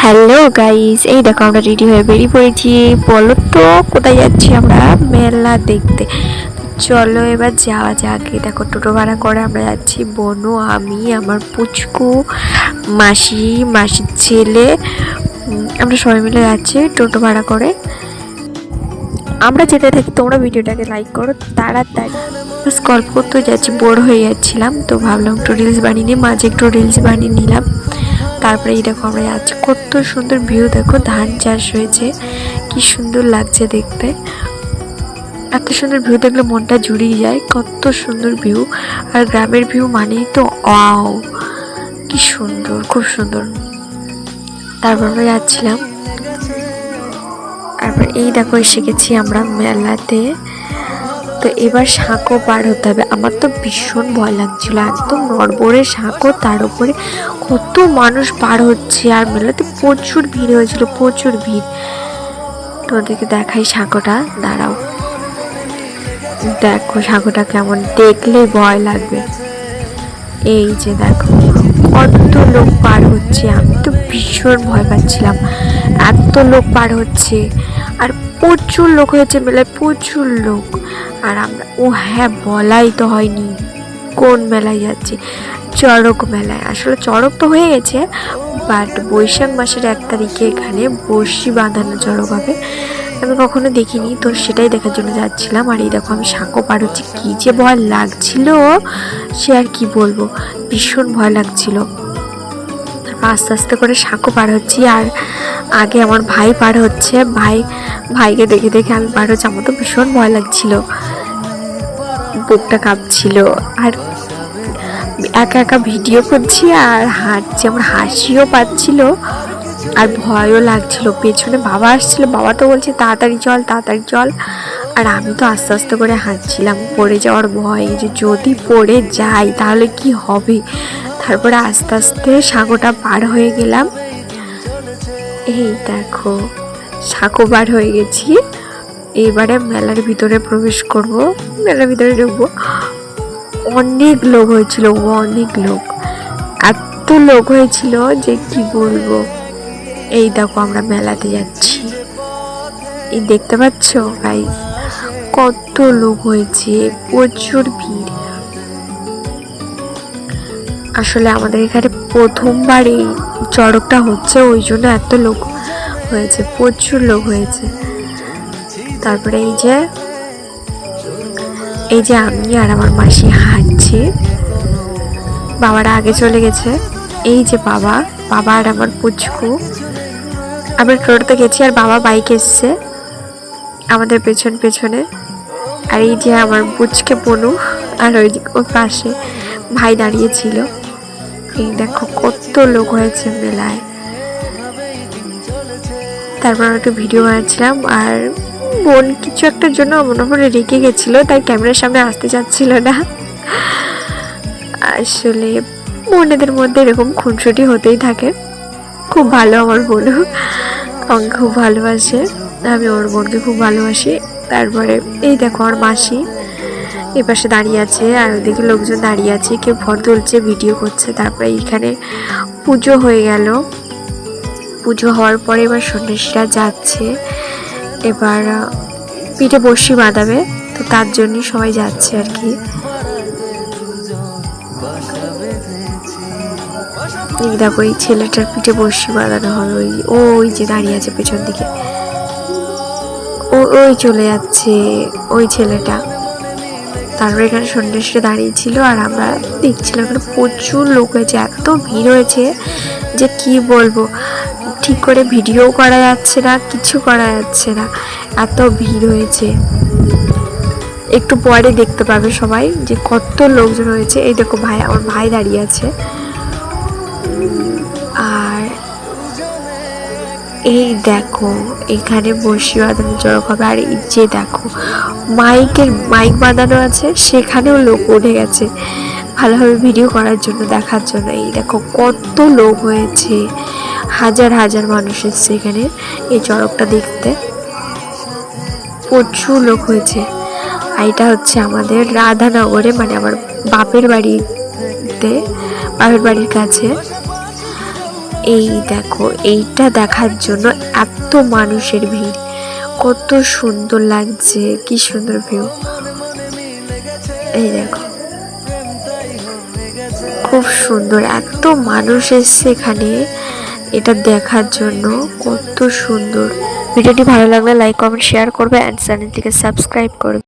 Hello guys, এই দেখো আমরা রেডি হয়ে বেরিয়ে পড়েছি। বলো তো কোথায় যাচ্ছি আমরা? মেলা দেখতে। চলো এবার যাওয়া যাক। এই দেখো টোটো ভাড়া করে আমরা যাচ্ছি, বনু, আমি, আমার পুচকু, মাসির ছেলে, আমরা সবাই মিলে যাচ্ছি টোটো ভাড়া করে। আমরা যেতে থাকি, তোমরা ভিডিওটাকে লাইক করো তাড়াতাড়ি। গল্প করতে যাচ্ছি, বোর হয়ে যাচ্ছিলাম, তো ভাবলাম একটু রিলস বানিয়ে নিই, মাঝে একটু রিলস বানিয়ে নিলাম। তারপরে এই দেখো আমরা যাচ্ছি, কত সুন্দর ভিউ দেখো, ধান চাষ হয়েছে, কি সুন্দর লাগছে দেখতে। এত সুন্দর ভিউ দেখলে মনটা জুড়িয়ে যায়, কত সুন্দর ভিউ। আর গ্রামের ভিউ মানেই তো ওয়াও, কি সুন্দর, খুব সুন্দর। তারপর আমরা যাচ্ছিলাম, তারপর এই দেখো এসে গেছি আমরা মেলাতে। তো এবার সাঁকো পার হতে হবে। আমার তো ভীষণ ভয় লাগছিল, একদম নড়বড়ে সাঁকো, তার উপরে কত মানুষ পার হচ্ছে। আর মেলাতে প্রচুর ভিড় হয়েছিল, প্রচুর ভিড়। তোমাদেরকে দেখাই সাঁকোটা, দাঁড়াও, দেখো সাঁকোটা কেমন, দেখলে ভয় লাগবে। এই যে দেখো কত লোক পার হচ্ছে, আমি তো ভীষণ ভয় পাচ্ছিলাম, এত লোক পার হচ্ছে। আর প্রচুর লোক হয়েছে মেলায়, প্রচুর লোক। আর আমরা, ও হ্যাঁ বলাই তো হয়নি, কোন মেলায় যাচ্ছি? চড়ক মেলায়। আসলে চড়ক তো হয়ে গেছে, বাট বৈশাখ মাসের 1 তারিখে এখানে বড়শি বাঁধানো চড়ক হবে। আমি কখনো দেখিনি, তো সেটাই দেখার জন্য যাচ্ছিলাম। আর এই দেখো আমি সাঁকো পার হচ্ছি, কী যে ভয় লাগছিল সে আর কি বলবো, ভীষণ ভয় লাগছিল। আস্তে আস্তে করে সাঁকো পার হচ্ছি, আর আগে আমার ভাই পার হচ্ছে, ভাইকে দেখে দেখে আমি পার হচ্ছি। আমার তো ভীষণ ভয় লাগছিল, বুকটা কাঁপছিল। আর একা একা ভিডিও করছি আর হাঁটছি, আমার হাসিও পাচ্ছিল আর ভয়ও লাগছিল। পেছনে বাবা আসছিল, বাবা তো বলছে তাড়াতাড়ি চল, তাড়াতাড়ি চল। আর আমি তো আস্তে আস্তে করে হাঁটছিলাম, পড়ে যাওয়ার ভয়, যে যদি পড়ে যাই তাহলে কি হবে। তারপরে আস্তে আস্তে সাঁকোটা পার হয়ে গেলাম। এই দেখো সাঁকো পার হয়ে গেছি। এবারে মেলার ভিতরে প্রবেশ করব, মেলার ভিতরে ঢুকবো। অনেক লোক হয়েছিল, অনেক লোক, এত লোক হয়েছিল যে কি বলবো। এই দেখো আমরা মেলাতে যাচ্ছি, এই দেখতে পাচ্ছ গাইস, কত লোক হয়েছে, প্রচুর ভিড়। আসলে আমাদের এখানে প্রথমবার এই চড়কটা হচ্ছে, ওই জন্য এত লোক হয়েছে, প্রচুর লোক হয়েছে। তারপরে এই যে আমি আর আমার মাসি হাঁটছি, বাবারা আগে চলে গেছে। এই যে বাবা আর আমার পুচকু, আমরা টোটোতে গেছি আর বাবা বাইক এসছে আমাদের পেছনে। আর এই যে আমার পুচকে বনু, আর ওই পাশে ভাই দাঁড়িয়েছিল। এই দেখো কত লোক হয়েছে মেলায়। তারপর একটু ভিডিও বানাচ্ছিলাম, আর বোন কিছু একটার জন্য মনে করে রেখে গেছিলো, তাই ক্যামেরার সামনে আসতে চাচ্ছিল না। আসলে বোনেদের মধ্যে এরকম খুনসুটি হতেই থাকে। খুব ভালো আমার বোনও, আমাকে খুব ভালোবাসে, আমি ওর বোনকে খুব ভালোবাসি। তারপরে এই দেখো আমার মাসি এই পাশে দাঁড়িয়ে আছে, আর ওদিকে লোকজন দাঁড়িয়ে আছে, কেউ ফটো তুলছে, ভিডিও করছে। তারপরে এখানে পুজো হয়ে গেল, পুজো হওয়ার পরে এবার সন্ন্যাসীরা যাচ্ছে, এবার পিঠে বড়শি বাঁধাবে, তো তার জন্যই সবাই যাচ্ছে আর কি। এই দেখো এই ছেলেটার পিঠে বড়শি বাঁধানো হবে, ওই যে দাঁড়িয়ে আছে পেছন দিকে, ওই চলে যাচ্ছে ওই ছেলেটা। তারপরে এখানে সন্ন্যাসীরা দাঁড়িয়ে ছিল, আর আমরা দেখছিলাম এখানে প্রচুর লোক হয়েছে, এত ভিড় হয়েছে যে কি বলবো, ঠিক করে ভিডিও করা যাচ্ছে না, কিছু করা যাচ্ছে না, এত ভিড় হয়েছে। একটু পরে দেখতে পাবে সবাই যে কত লোকজন হয়েছে। এই দেখো আমার ভাই দাঁড়িয়ে আছে। আর এই দেখো এখানে বড়শি বাঁধানো চড়ক হবে। আর এই যে দেখো মাইক বাঁধানো আছে, সেখানেও লোক উঠে গেছে ভালোভাবে ভিডিও করার জন্য, দেখার জন্য। এই দেখো কত লোক হয়েছে, হাজার হাজার মানুষ এসছে এখানে এই চড়কটা দেখতে, প্রচুর লোক হয়েছে। আর এটা হচ্ছে আমাদের রাধানগরে, মানে আমার বাপের বাড়ির কাছে। এই দেখো, এইটা দেখার জন্য এত মানুষের ভিড়। কত সুন্দর লাগছে, কি সুন্দর ভিউ। এই দেখো, খুব সুন্দর, এত মানুষ এসছে এখানে এটা দেখার জন্য, কত সুন্দর। ভিডিওটি ভালো লাগলে লাইক কমেন্ট শেয়ার করবে অ্যান্ড চ্যানেলটিকে সাবস্ক্রাইব করবে।